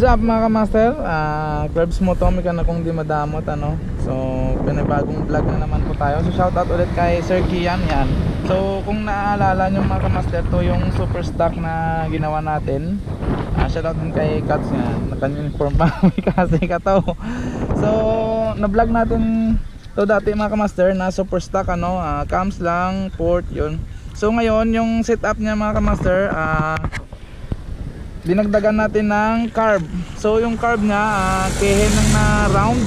up mga kamaster, Clubs Motomica na kung di madamot ano. So pinabagong vlog na naman po tayo. So shoutout ulit kay Sir Kian yan. So kung naaalala nyo mga kamaster, to yung super stock na ginawa natin. Shoutout din kay Cats yan, naka-uniform pa may kasi kataw. So na-vlog natin to dati mga kamaster na super stock ano, cams lang, port yun. So ngayon yung setup niya mga kamaster, dinagdagan natin ng carb. So yung carb niya, kehen ng na round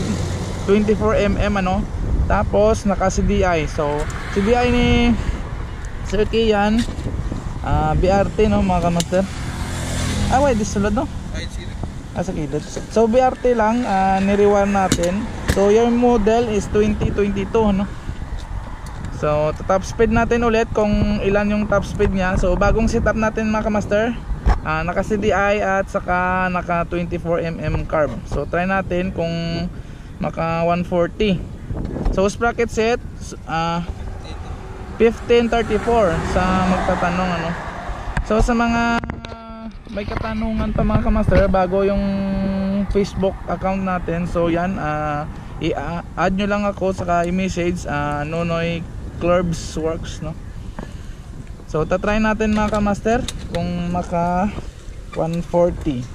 24mm ano. Tapos naka CDI. So CDI ni Sir Kian, BRT no mga kamaster. Wait, disulod no? Sa kilid. So BRT lang, ni-rewire natin. So yung model is 2022 no. So top speed natin ulit kung ilan yung top speed niya. So bagong setup natin mga kamaster, naka CDI at saka naka 24mm carb. So try natin kung maka 140. So sprocket set 1534 sa magtatanong ano. So sa mga may katanungan pa mga kamaster bago yung Facebook account natin, so yan, i-add nyo lang ako saka i-message Nonoy Clubs Works no. So tatry natin mga kamaster kung maka 140.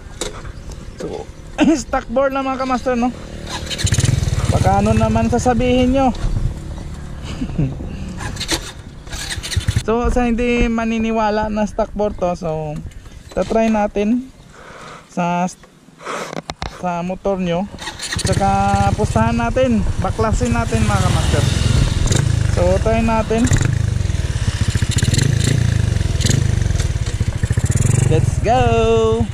So stock board na mga kamaster no. Baka ano naman sasabihin nyo. So sa hindi maniniwala na stock board to, so tatry natin sa motor nyo, saka pustahan natin, baklasin natin mga kamaster. So try natin. Let's go.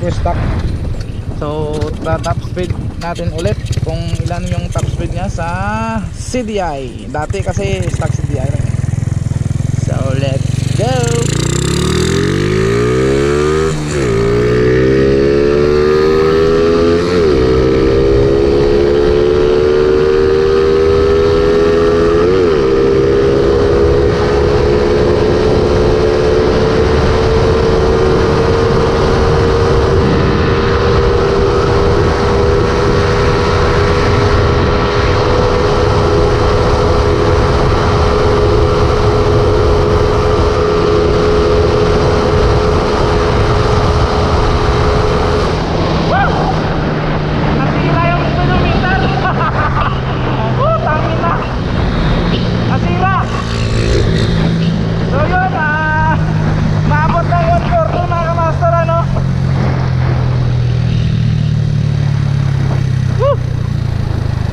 Super stock. So top speed natin ulit kung ilan yung top speed niya sa CDI. Dati kasi stock CDI lang. So let's go.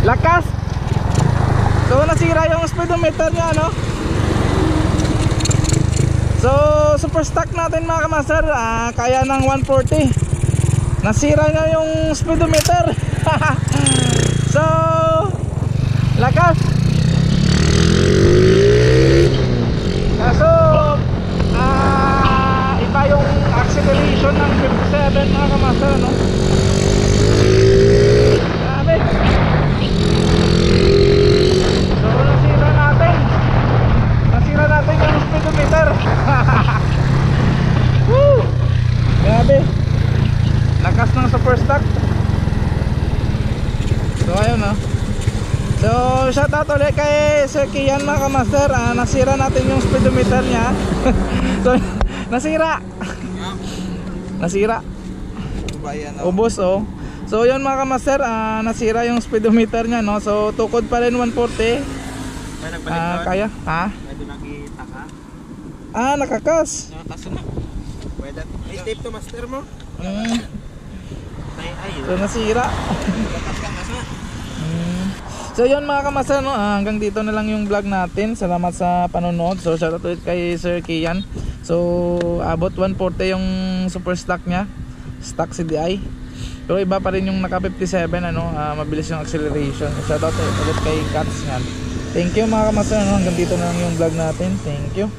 Lakas. So nasira yung speedometer niya no. So super stock natin mga kamaster, kaya ng 140. Nasira niya yung speedometer. So lakas. Kaso iba yung acceleration ng 57 mga kamaster no. Nasira natin yung speedometer. Woo! Grabe. Lakas ng super stock. So ayun no. So shoutout ulit kay Sir Kian mga kamaster. Nasira natin yung speedometer niya. So nasira. nasira. Bayan, Ubos oh. So yun mga kamaster, nasira yung speedometer niya, no. So tukod pa rin 140. May nagbalik doon? Kaya, ha? Pwede nakita ka? Nakakas. Nakakas na. Pwede. Ay, tape to master mo? Ay. So nasira. Nakakas na. So yun mga kamaster, no, hanggang dito na lang yung vlog natin. Salamat sa panonood. So shoutout ulit kay Sir Kian. So abot 140 yung super stock niya, stock CDI. Pero iba pa rin yung naka 57, ano, mabilis yung acceleration. Shoutout ulit kay Cats yan. Thank you mga kamaster, no, hanggang dito na lang yung vlog natin. Thank you.